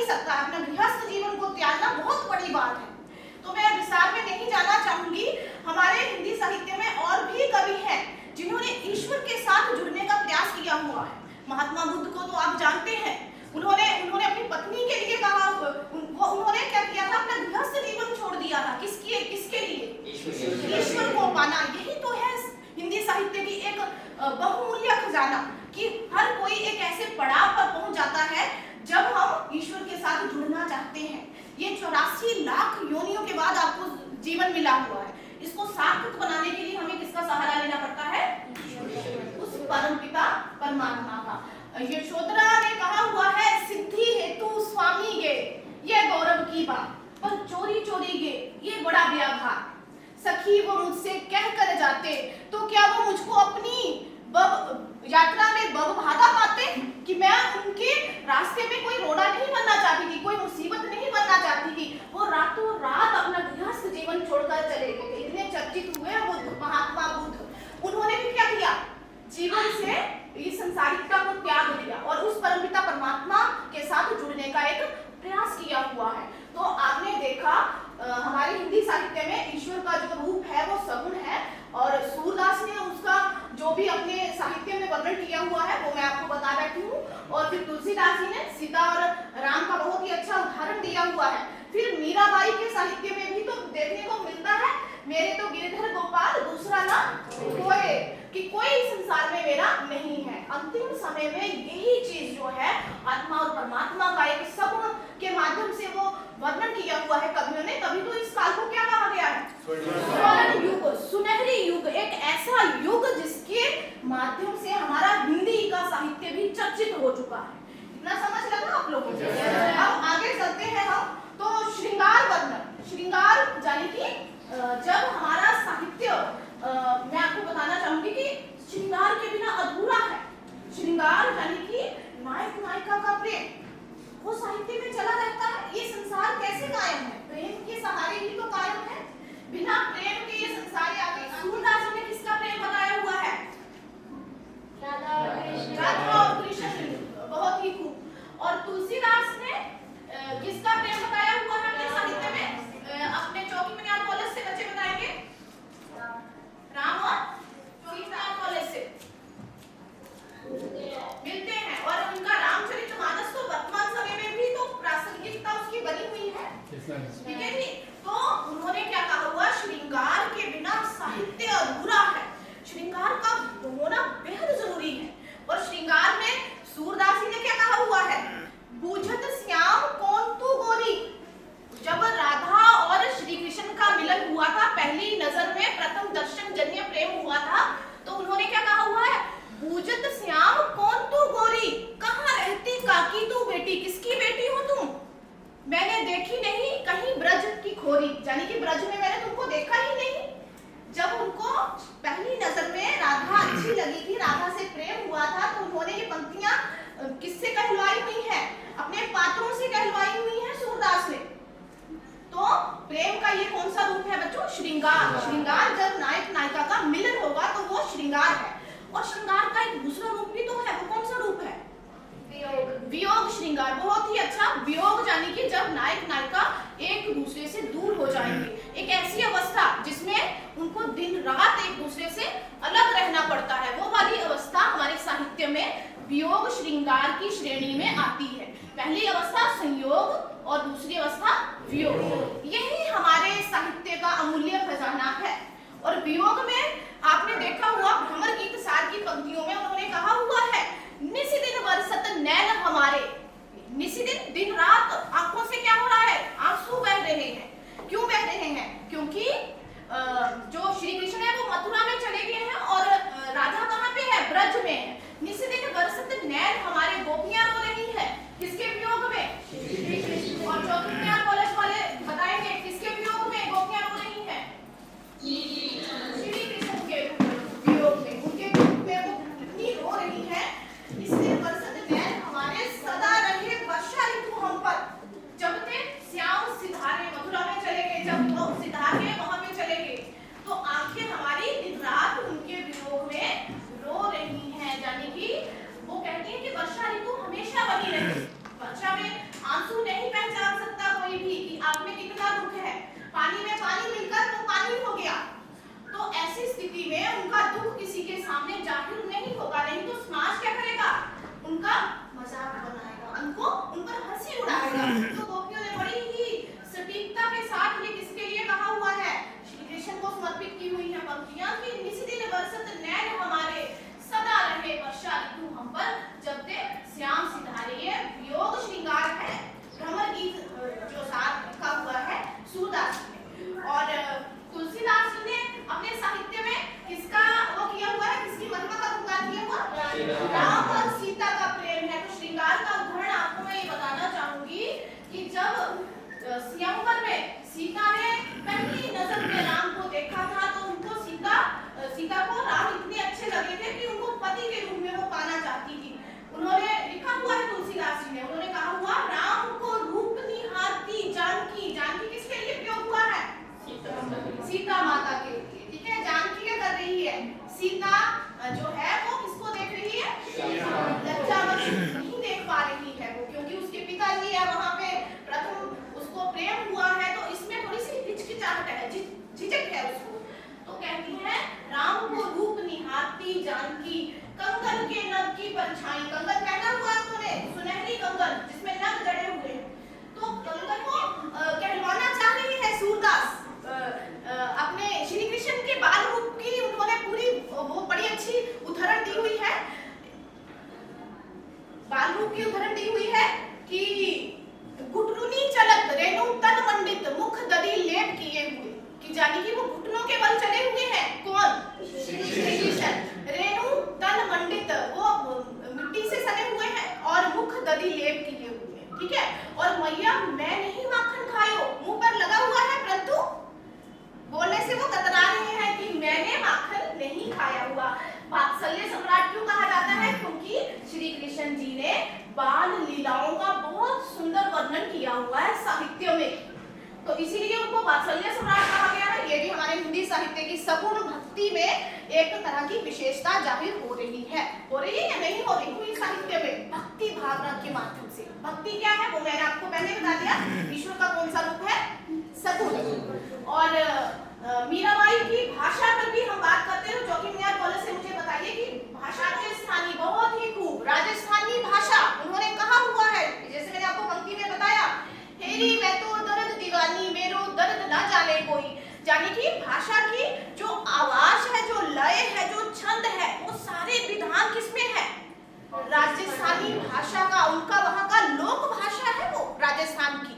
सकता है, अपना गृहस्थ जीवन को त्यागना बहुत बड़ी बात है। तो मैं विस्तार में नहीं जाना चाहूंगी। हमारे हिंदी साहित्य में और भी कवि हैं जिन्होंने ईश्वर के साथ जुड़ने का प्रयास किया हुआ है। महात्मा बुद्ध को तो आप जानते हैं, उन्होंने अपनी पत्नी के लिए कहा, उन्होंने क्या किया था, अपना गृहस्थ जीवन छोड़ दिया था। किसके लिए? ईश्वर को पाना। यही तो है हिंदी साहित्य की एक बहुमूल्य खजाना कि हर कोई एक ऐसे पड़ाव पर पहुंच जाता है जब हम ईश्वर के साथ जुड़ना चाहते हैं। ये 84 लाख योनियों के बाद आपको जीवन मिला हुआ है, इसको सार्थक बनाने के लिए हमें किसका सहारा लेना पड़ता है? उस परमपिता परमात्मा का। यशोधरा ने कहा हुआ है, सिद्धि हेतु स्वामी गे ये गौरव की बात, पर चोरी चोरी गे ये बड़ा व्याभार। सखी वो मुझसे कह कर जाते तो क्या वो मुझको अपनी यात्रा में भागा पाते कि मैं उनके रास्ते में कोई रोड़ा नहीं बनना चाहती थी, कोई मुसीबत नहीं बनना चाहती थी। वो रातों रात अपना गृहस्थ जीवन छोड़कर चले गए। इतने चर्चित हुए बुद्ध, महात्मा बुद्ध। उन्होंने भी क्या किया? जीवन से इस संसारिकता को त्याग दिया और उस परमपिता परमात्मा के साथ जुड़ने का एक प्रयास किया हुआ है। तो आपने देखा हमारे हिंदी साहित्य में ईश्वर का जो रूप है वो सगुण है, और सूरदास ने उसका जो भी अपने साहित्य में वर्णन किया हुआ है वो मैं आपको बता बैठी हूँ। और फिर तुलसीदास जी ने सीता और राम का बहुत ही अच्छा उदाहरण दिया हुआ है। फिर मीराबाई के साहित्य में भी तो देखने को मिलता है, मेरे तो गिरधर गोपाल दूसरा ना कोई, कि कोई संसार में मेरा नहीं है। अंतिम समय में यही चीज जो है आत्मा और परमात्मा का एक सगुण के माध्यम से वो वर्णन किया हुआ है कवियों ने। तभी तो इस काल को क्या कहा गया है? स्वर्ण युग, सुनहरी युग, एक ऐसा युग जिसके माध्यम से हमारा हिंदी का साहित्य भी चर्चित हो चुका है। इतना समझ लगा आप लोगों को? अब आगे चलते हैं हम। तो श्रृंगार वर्णन, श्रृंगार यानी कि जब हमारा साहित्य, मैं आपको बताना चाहूंगी कि श्रृंगार के बिना अधूरा है। श्रृंगार यानी कि नायक नायिका का प्रेम, वो साहित्य में चला रहता है। ये संसार कैसे कायम है? प्रेम के सहारे ही तो कायम है। बिना प्रेम के ये संसार आगे। सूरदास ने किसका प्रेम बताया हुआ है? राधा और कृष्ण, बहुत ही खूब। और तुलसीदास ने किसका प्रेम बताया हुआ है अपने साहित्य में? अपने चौकी बुनियाद कॉलेज से बच्चे बताएंगे। राम और चौकी बुनियाद कॉलेज से मिलते हैं, और उनका रामचरितमानस तो वर्तमान समय में भी तो प्रासंगिकता उसकी बनी हुई है। ठीक है जी। तो उन्होंने क्या कहा हुआ? श्रृंगार के बिना साहित्य अधूरा है। श्रृंगार का होना बेहद जरूरी है। और श्रृंगार में सूरदास जी ने क्या कहा हुआ है? बूझत श्याम कौन तू गोरी। जब राधा और श्री कृष्ण का मिलन हुआ था, पहली नजर में प्रथम दर्शन जन्य प्रेम हुआ था, तो उन्होंने क्या कहा हुआ है? बूझत श्याम कौन तू गोरी, कहाँ रहती काकी तू बेटी, किसकी बेटी हो तुम? मैंने देखी नहीं कहीं ब्रज की खोरी, यानी कि ब्रज में मैंने तुमको देखा ही नहीं। जब उनको पहली नजर में राधा अच्छी लगी थी, राधा से प्रेम हुआ था, तो उन्होंने ये पंक्तियां किससे कहलवाई हुई है? अपने पात्रों से कहलवाई हुई है सूरदास ने। तो प्रेम का ये कौन सा रूप है बच्चों? श्रृंगार। श्रृंगार जब नायक नायिका का मिलन होगा तो वो श्रृंगार है। और श्रृंगार का एक दूसरा रूप भी तो है, वो कौन सा रूप है? वियोग श्रृंगार। बहुत ही अच्छा। वियोग यानी कि जब नायक नायिका एक दूसरे से दूर हो जाएंगे, एक ऐसी अवस्था जिसमें उनको दिन रात एक दूसरे से अलग रहना पड़ता है, वो वाली अवस्था हमारे साहित्य में वियोग श्रृंगार की श्रेणी में आती है। पहली अवस्था संयोग और दूसरी अवस्था वियोग। यही हमारे साहित्य का अमूल्य खजाना है। और वियोग में आपने देखा हुआ भ्रमर गीत सार की पंक्तियों में उन्होंने कहा हुआ है, निसी दिन बरसत नैन हमारे। निसी दिन, दिन रात आंखों से क्या हो रहा है? आंसू बह रहे हैं। क्यों बह रहे हैं? क्योंकि जो श्री कृष्ण है वो मथुरा में चले गए हैं और राधा कहाँ पे है? ब्रज में। निसी दिन बरसत नैन हमारे, गोपियां रो रही है। किसके वियोग में? श्री कृष्ण। और चौथी बुनियाद कॉलेज वाले बताएंगे किसके वियोग में गोपियां रो रही है? श्री कृष्ण के वियोग में। उनके वियोग में वो इतनी रो रही है, इसलिए बरसत नैन हमारे सदा रहे वर्षा ऋतु हम पर। जब ते श्याम सिधारे मथुरा में चले गए, जब वो सिधारे वहां पे चले गए, तो आंखें हमारी दिन रात उनके वियोग में रो रही हैं। यानी कि वो कहती है कि वर्षा ऋतु हमेशा बनी रहे, वर्षा में आंसू नहीं सीता ने पहली नजर में राम को देखा था तो उनको सीता को राम इतने अच्छे लगे थे कि उनको पति के रूप में वो पाना चाहती थी। उन्होंने लिखा हुआ है तुलसीदास जी ने, उन्होंने कहा हुआ राम को रूप निहारती जानकी। जानकी किसके लिए प्रयोग हुआ है? सीता माता के लिए, ठीक है। जानकी क्या कर रही है? सीता जो है वो किसको देख रही है? लज्जावश नहीं देख पा रही है वो, क्योंकि उसके पिताजी है वहां पे, प्रथम उसको प्रेम हुआ है तो इसमें थोड़ी सी हिचकिचाहट है, झिझक है उसको। तो कहती है राम को रूप निहारती जानकी, कंगन के नग की परछाई। कंगन पहना हुआ है उन्होंने, सुनहरी कंगन जिसमें नग जड़े हुए हैं। तो कंगन को कहलवाना चाह रही है सूरदास। अपने श्री कृष्ण के बाल रूप की उन्होंने पूरी वो बड़ी अच्छी उदाहरण दी हुई है, बाल रूप की उदाहरण दी हुई है कि घुटरुनी चलत रेणु तन मंडित मुख दरी लेप किए हुए, कि जानी कि वो घुटनों के बल चले हुए हैं। कौन? श्री कृष्ण। रेणु तन मंडित, वो मिट्टी से सने हुए हैं और मुख दरी लेप किए हुए हैं, ठीक है। और मैया मैं नहीं माखन खायो, मुंह पर लगा हुआ है परंतु बोलने से वो कतरा रहे हैं कि मैंने माखन नहीं खाया हुआ। वात्सल्य सम्राट क्यों कहा जाता है? क्योंकि श्री कृष्ण जी ने बाल लीलाओं का बहुत सुंदर वर्णन किया हुआ है साहित्य में, तो इसीलिए उनको वात्सल्य सम्राट कहा गया है। ये भी हमारे हिंदी साहित्य की सगुण भक्ति में एक तरह की विशेषता जाहिर हो रही है। हो रही है या नहीं हो रही? पूरी साहित्य में भक्ति भावना के माध्यम से। भक्ति क्या है वो मैंने आपको पहले बता दिया। ईश्वर का कौन सा रूप है? सगुण। और मीराबाई की भाषा पर भी हम बात करते हैं। जोखिम नियार कॉलेज से मुझे बताइए कि भाषा राजस्थानी बहुत ही खूब राजस्थानी भाषा उन्होंने कहा हुआ है। जैसे मैंने आपको पंक्ति में बताया, हेरी मैं तो दर्द दीवानी मेरो दर्द ना जाने कोई। यानी कि भाषा की जो आवाज है, जो लय है, जो छंद है, वो सारे विधान किसमें है? राजस्थानी भाषा का। उनका वहां का लोक भाषा है वो राजस्थान की।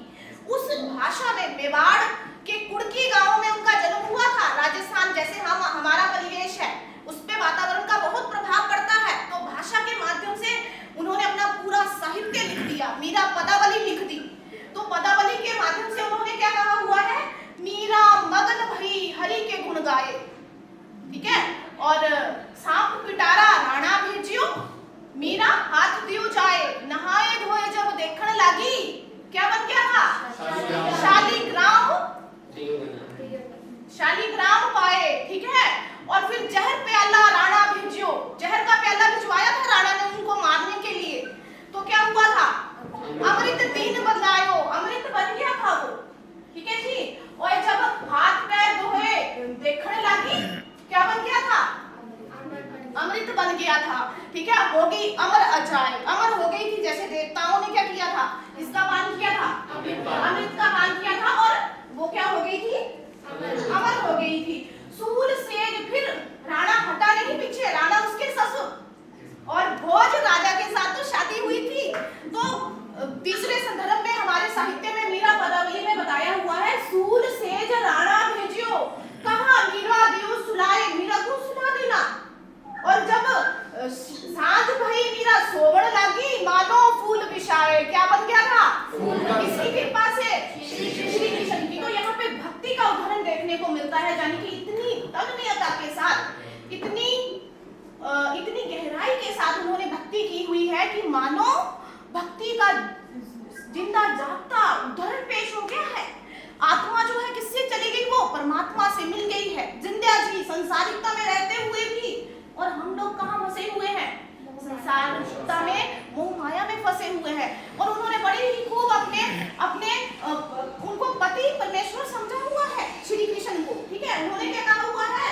उस भाषा में मेवाड़ के कुड़की गांव में उनका जन्म हुआ था। राजस्थान जैसे हमारा परिवेश है, उस पे वातावरण का बहुत प्रभाव पड़ता है। तो भाषा के माध्यम से उन्होंने अपना पूरा साहित्य लिख दिया। मीरा पदावली लिख दी। तो पदावली के माध्यम से उन्होंने क्या कहा हुआ है? मीरा मगन भई हरि के गुण गाए, ठीक है। और सांप पिटारा राणा भेजियो, मीरा हाथ दियो जाए, नहाए धोए जब देखने लगी, क्या बन गया था? शालीग्राम पाए, ठीक है। और फिर जहर प्याला राणा भेजियो, जहर का प्याला भिजवाया था राणा ने उनको मारने के लिए। तो क्या हुआ था? अमृत दीन बदलायो, अमृत बन गया था वो, ठीक है जी। और जब हाथ पैर धोए देखने लगी, क्या बन गया था? अमृत बन गया था, ठीक है। हो गई अमर अजाय, अमर हो गई थी। जैसे देवताओं ने क्या किया था? इसका पान किया था, अमृत का पान किया था, और वो क्या हो गई थी? अमर हो गई थी। सूल सेज, फिर राणा हटा नहीं पीछे, राणा उसके ससुर, और भोज राजा के साथ तो शादी हुई थी। तो तीसरे संदर्भ में हमारे साहित्य में मीरा पदावली में बताया हुआ है, सूल सेज राणा भेजियो, कहा मीरा दियो सुलाए, मीरा को सुला देना। और जब सांझ भई मीरा सोवण लगी, मानो फूल बिछाए, क्या बन गया था? किसकी कृपा से? श्री कृष्ण की। तो यहाँ पे भक्ति का उदाहरण देखने को मिलता है, यानी कि इतनी तन्मयता के साथ, इतनी गहराई के साथ उन्होंने भक्ति की हुई है कि मानो भक्ति का जिंदा जागता उदाहरण पेश हो गया है। आत्मा जो है किससे चली गई? वो परमात्मा से मिल गई है। जिंदा जी संसारिकता में रहते हुए भी, और हम लोग कहाँ फंसे हुए हैं? संसारिकता में, मोह माया में फंसे हुए हैं। और उन्होंने बड़ी ही खूब अपने उनको पति परमेश्वर समझा हुआ है श्री कृष्ण को, ठीक है। उन्होंने क्या कहा हुआ है?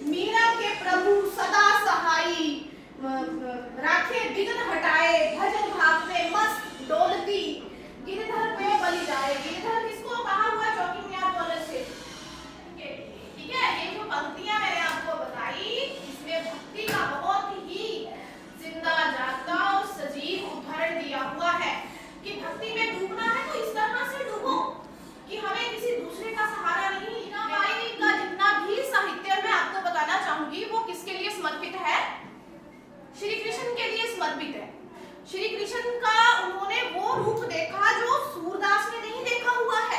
मीरा के प्रभु सदा सहाई, राखे विघ्न हटाए, भजन भाव में मस्त डोलती, गिरधर पे बलि जाए। गिरधर किसको कहा हुआ? जोखिम नियार कॉलेज से, ठीक है। ये जो पंक्तियां मैंने आपको बताई, इसमें भक्ति का बहुत ही जिंदा जागता और सजीव उदाहरण दिया हुआ है कि भक्ति में डूबना है तो इस तरह से डूबो कि हमें किसी दूसरे का सहारा नहीं। मीराबाई का जितना भी साहित्य मैं आपको बताना चाहूंगी वो किसके लिए समर्पित है? श्री कृष्ण के लिए समर्पित है। श्री कृष्ण का उन्होंने वो रूप देखा जो सूरदास ने नहीं देखा हुआ है।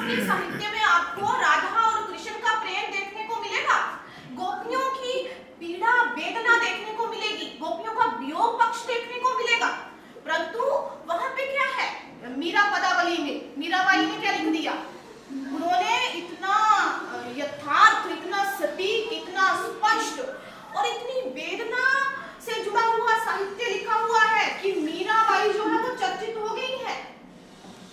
के साहित्य में आपको राधा और कृष्ण का प्रेम देखने को मिलेगा, गोपियों की पीड़ा वेदना देखने को मिलेगी, गोपियों का वियोग पक्ष देखने को मिलेगा। परंतु वहां पे क्या है, मीरा पदावली में मीराबाई ने क्या लिख दिया, उन्होंने इतना यथार्थ, इतना सटीक, इतना स्पष्ट और इतनी वेदना से जुड़ा हुआ साहित्य लिखा हुआ है कि मीराबाई जो है वो चर्चित हो गई है।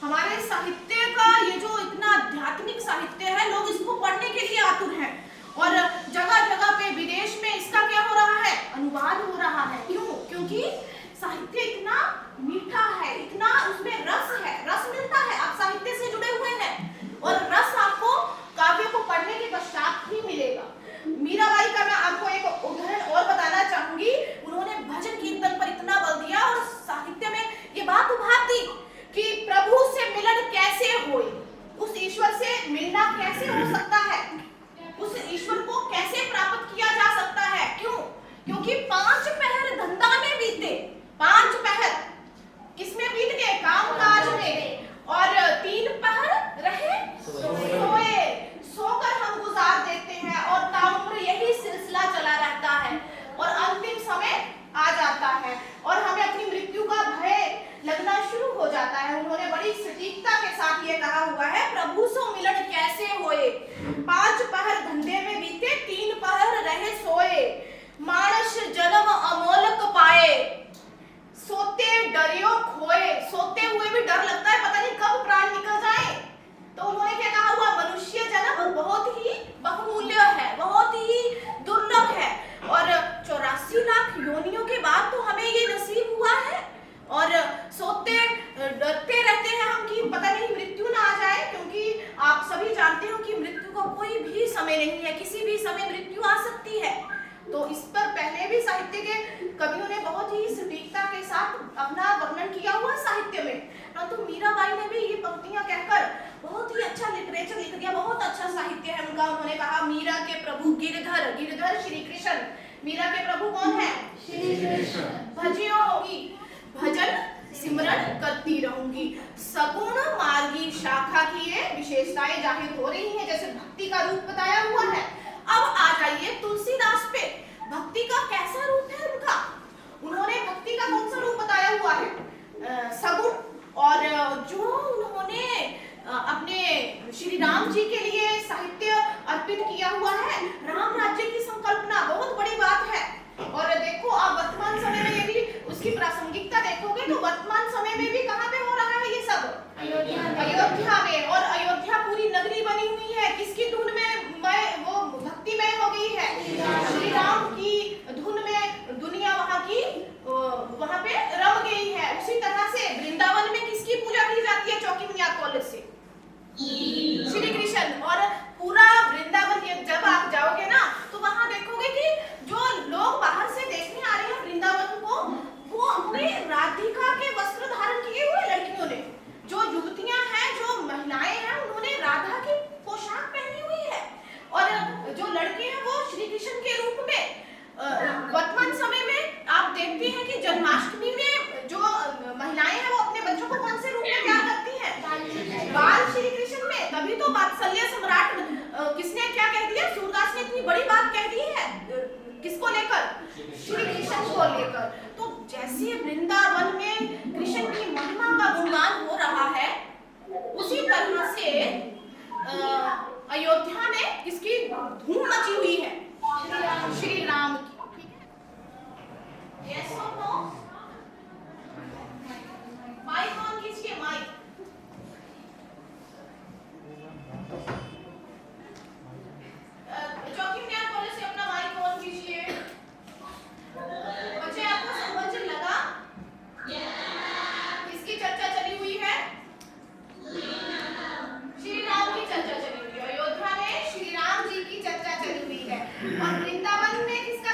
हमारे साहित्य का ये जो इतना आध्यात्मिक साहित्य है, लोग इसको पढ़ने के लिए आतुर हैं और जगह जगह पे विदेश में इसका क्या हो रहा है, अनुवाद हो रहा है। क्यों? क्योंकि साहित्य इतना मीठा है, इतना उसमें रस है, रस मिलता है। आप साहित्य से जुड़े हुए हैं और रस आपको काव्यों को पढ़ने के पश्चात ही मिलेगा। मीराबाई का मैं आपको एक उदाहरण और बताना चाहूंगी। उन्होंने भजन कीर्तन पर इतना बल दिया और साहित्य में ये बात उभारती कि प्रभु से मिलन कैसे होए, उस ईश्वर से मिलना कैसे हो सकता है, उस ईश्वर को कैसे प्राप्त किया जा सकता है। क्यों? क्योंकि 5 पहर धंधा में बीते, 5 पहर किसमें बीत गए, काम काज में, और 3 पहर रहे सोए, सोकर हम गुजार देते हैं और ताउम्र यही सिलसिला चला रहता है और अंतिम समय आ जाता है और हमें अपनी मृत्यु का भय लगना शुरू हो जाता है। उन्होंने बड़ी सटीकता के साथ ये कहा हुआ है, प्रभु से मिलन कैसे होए, 5 पहर धंधे में बीते, 3 पहर रहे सोए, मानस जन्म अमोलक पाए, सोते डरियो खोए। सोते हुए भी डर लगता है, पता नहीं कब प्राण निकल जाए। तो उन्होंने क्या कहा हुआ, मनुष्य जन्म बहुत ही बहुमूल्य है, बहुत ही दुर्लभ है और 84 लाख योनियों के बाद तो हमें ये नसीब हुआ है और सोते डरते रहते हैं हम कि पता नहीं मृत्यु ना आ जाए, क्योंकि आप सभी जानते हो कि मृत्यु का कोई भी समय नहीं है, किसी भी समय मृत्यु आ सकती है। तो इस पर पहले भी साहित्य के कवियों ने बहुत ही सटीकता के साथ अपना वर्णन किया हुआ साहित्य में। परंतु मीराबाई ने भी ये पंक्तियां कहकर बहुत ही अच्छा लिटरेचर लिख दिया, बहुत अच्छा साहित्य है उनका। उन्होंने कहा, मीरा के प्रभु गिरधर, गिरधर श्री कृष्ण, मीरा के प्रभु कौन है, श्री कृष्ण, भजियो होगी, भजन सिमरन करती रहूंगी, सगुण मार्गी शाखा की ये विशेषताएं जाहिर हो रही हैं, जैसे भक्ति का रूप बताया हुआ है। अब आ जाइए तुलसीदास पे, भक्ति का कैसा रूप है उनका। उन्होंने भक्ति का कौन सा रूप बताया हुआ है, सगुण, और जो उन्होंने अपने श्री राम जी के लिए साहित्य अर्पित किया हुआ है, राम राज्य की संकल्पना, बहुत बड़ी बात है। और देखो आप वर्तमान समय में यदि उसकी प्रासंगिकता देखोगे तो वर्तमान समय में भी कहाँ पे हो रहा है ये सब, अयोध्या में। और अयोध्या पूरी नगरी बनी हुई है, किसकी धुन में वो भक्तिमय हो गई है, श्री राम की धुन में दुनिया वहां पे रम गई है। उसी तरह से वृंदावन में किसकी पूजा की जाती है, चौकी बुनियाद कॉलेज से, श्री कृष्ण। और पूरा वृंदावन जब आप जाओगे ना तो वहां देखोगे कि जो लोग बाहर से देखने आ रहे हैं वृंदावन को, वो अपने राधिका के वस्त्र धारण किए हुए लड़कियों ने, जो युवतियां हैं, जो महिलाएं हैं, उन्होंने राधा की पोशाक पहनी हुई है और जो लड़के हैं वो श्री कृष्ण के रूप में। वर्तमान समय में आप देखते हैं कि जन्माष्टमी में जो महिलाएं हैं वो अपने बच्चों को कौन से रूप में प्यार करती हैं, बाल श्री कृष्ण में। तभी तो वात्सल्य सम्राट किसने क्या कह दिया, सूरदास ने इतनी बड़ी बात कह दी है, किसको लेकर, श्री कृष्ण को लेकर। तो जैसे वृंदावन में कृष्ण की महिमा का गुणगान हो रहा है, उसी तरह से अयोध्या में किसकी धूम मची हुई है, श्री राम की। Yes or no? Mic on कीजिए, माइक। चौकी बुनियाद कॉलेज से अपना माइक ऑन कीजिए। बच्चे आपको समझ लगा? किसकी चर्चा चली हुई है? श्री राम की चर्चा चली हुई है। अयोध्या में श्री राम जी की चर्चा चली हुई है और वृंदावन में किसका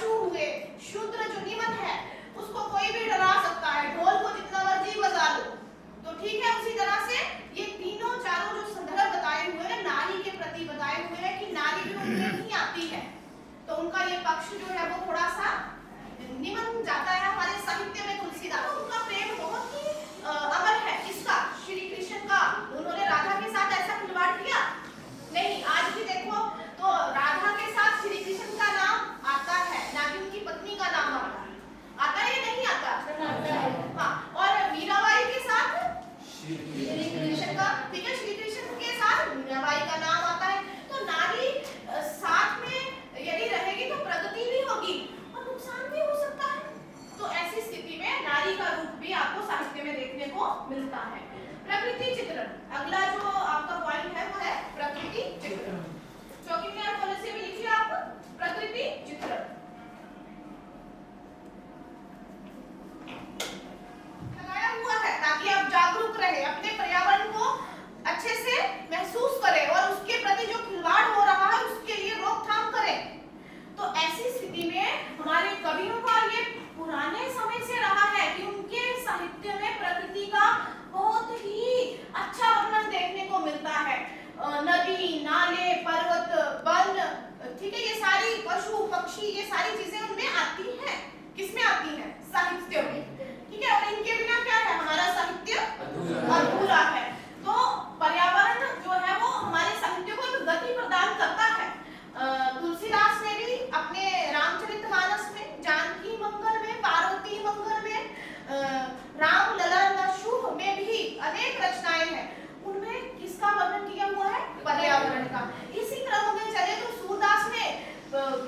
पशु हुए, शूद्र जो निमन है उसको कोई भी डरा सकता है, ढोल को जितना मर्जी बजा लो। तो ठीक है, उसी तरह से ये तीनों चारों जो संदर्भ बताए हुए हैं नारी के प्रति बताए हुए हैं कि नारी भी उनमें नहीं आती है, तो उनका ये पक्ष जो है वो थोड़ा सा निमन जाता है हमारे साहित्य में। तुलसीदास उनका प्रेम बहुत ही अमर है। किसका? श्री कृष्ण का। उन्होंने राधा के साथ ऐसा खिलवाड़ किया नहीं। आज भी देखो तो राधा के साथ श्री कृष्ण का नाम आता है, ना कि उनकी पत्नी का नाम आता है या नहीं आता? हाँ, और मीराबाई के साथ श्री कृष्ण का, ठीक है, श्री कृष्ण के साथ मीराबाई का नाम आता है। तो नारी साथ में यदि रहेगी तो प्रगति भी होगी और नुकसान भी हो सकता है। तो ऐसी स्थिति में नारी का रूप भी आपको साहित्य में देखने को मिलता है। प्रकृति चित्रण, अगला जो आपका पॉइंट है वो है प्रकृति चित्रण। चौकी में आप कॉलेज से भी लिखिए आप प्रकृति चित्रण लगाया हुआ है ताकि आप जागरूक रहे, अपने पर्यावरण को अच्छे से महसूस करें और उसके प्रति जो खिलवाड़ हो रहा है उसके लिए रोकथाम करें। तो ऐसी स्थिति में हमारे कवियों का ये पुराने समय से रहा है कि उनके साहित्य में प्रकृति का बहुत ही अच्छा वर्णन देखने को मिलता है। नदी, नाले, पर्वत, वन, ठीक है, ये सारी पशु पक्षी, ये सारी चीजें उनमें आती हैं। किसमें आती हैं? साहित्य में, ठीक है। और इनके बिना क्या है? हमारा साहित्य अधूरा है। तो पर्यावरण जो है वो हमारे साहित्य को एक गति प्रदान करता है। तुलसीदास ने भी अपने रामचरितमानस में जानकी मंगल में, पार्वती मंगल में, राम ललन शुभ में भी अनेक रचनाएं हैं, उनमें किसका वर्णन किया हुआ है? पर्यावरण का। इसी क्रम में चले तो सूरदास ने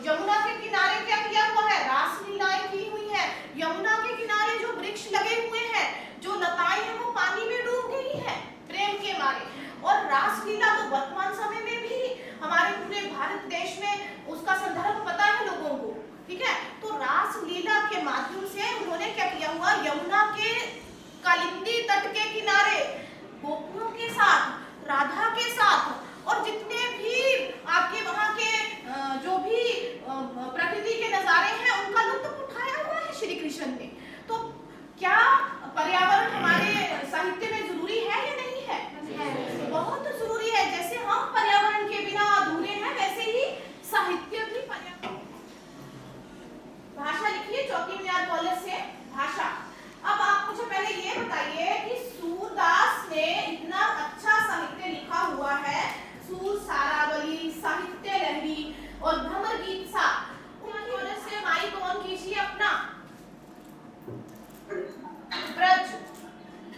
यमुना के किनारे क्या किया हुआ है? रासलीलाएं की हुई है। यमुना के किनारे जो वृक्ष लगे हुए हैं, जो लताएं हैं वो पानी में डूब गई है प्रेम के मारे। और रासलीला तो वर्तमान समय में भी हमारे पूरे भारत देश में उसका संदर्भ पता है लोगों को, ठीक है। तो रासलीला के माध्यम से उन्होंने क्या किया हुआ? यमुना के कालिंदी तट के किनारे गोपियों के साथ, राधा के साथ और जितने भी आपके वहां के जो भी प्रकृति के नजारे हैं उनका लुत्फ उठाया हुआ है श्री कृष्ण ने। तो क्या पर्यावरण हमारे साहित्य में जरूरी है या नहीं है? बहुत जरूरी है। जैसे हम पर्यावरण के बिना अधूरे हैं वैसे ही साहित्य भी पर्यावरण। भाषा लिखिए चौकी मीनार कॉलेज से भाषा। अब आप मुझे पहले ये बताइए कि सूरदास ने इतना अच्छा साहित्य लिखा हुआ है, सूर सारावली, साहित्य लहरी और भ्रमर गीत सा, उनकी वजह से माइक ऑन कीजिए अपना। ब्रज,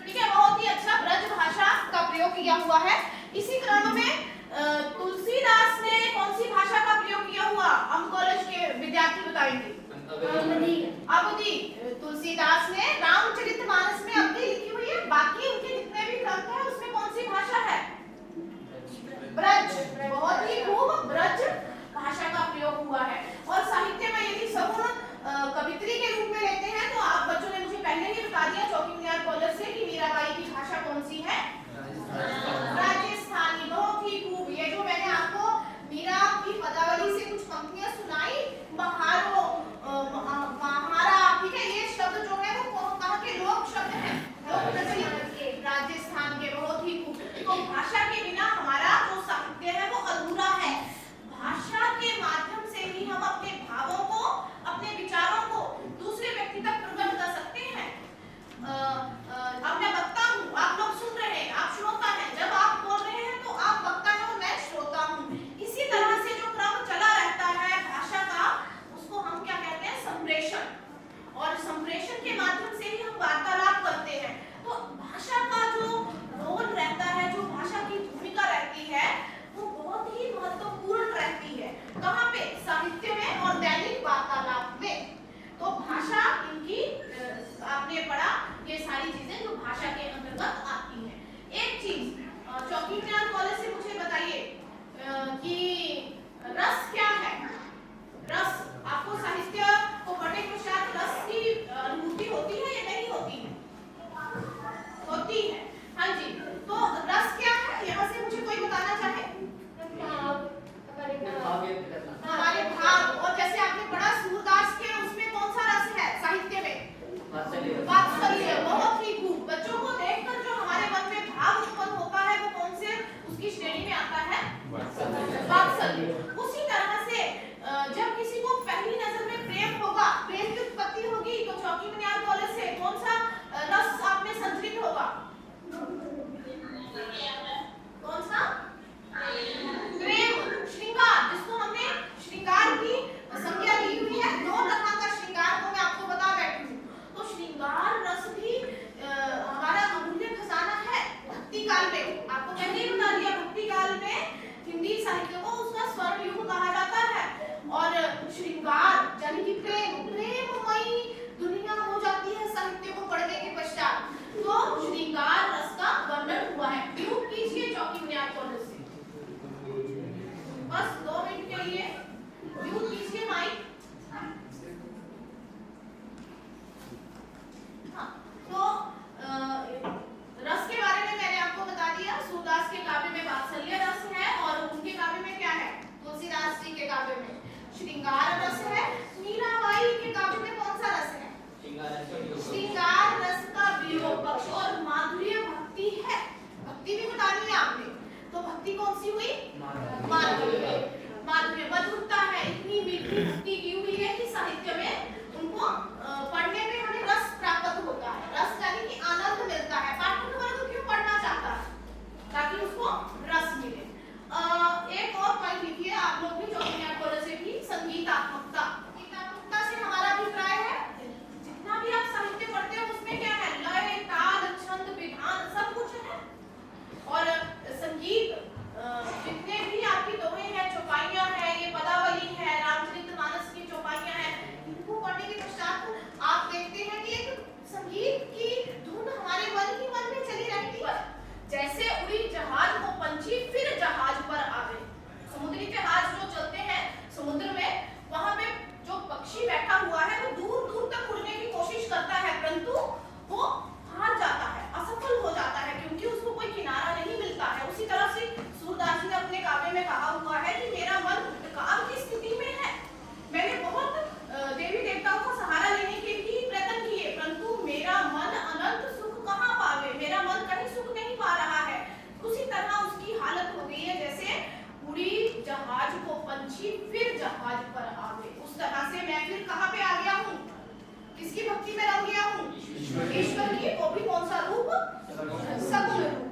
ठीक है, बहुत ही अच्छा ब्रज भाषा का प्रयोग किया हुआ है। इसी क्रम में तुलसीदास ने कौन सी भाषा का प्रयोग किया हुआ? हम कॉलेज के विद्यार्थी बताएंगे। अवधी। तुलसीदास ने रामचरितमानस में अवधी लिखी हुई है, बाकी उनके जितने भी ग्रंथ हैं उसमें कौन सी भाषा है? ब्रज। बहुत ही खूब ब्रज भाषा का प्रयोग हुआ है। और साहित्य में यदि सगुण कवित्री के रूप में लेते हैं तो आप बच्चों ने मुझे पहले ही बता दिया चौकी मीनार कॉलेज से कि मीराबाई की भाषा कौन सी है? राजस्थानी। बहुत ही खूब। ये जो मैंने आपको मीरा की पदावली से कुछ पंक्तियां सुनाई, महारो, महारा, ठीक है, ये शब्द जो है वो कहाँ के लोक शब्द हैं, लोक प्रचलित के, राजस्थान के। बहुत ही खूब। तो भाषा के बिना हमारा जो साहित्य है वो अधूरा है। भाषा के माध्यम से ही हम अपने ईश्वर की, वो भी कौन सा रूप? सगुण रूप।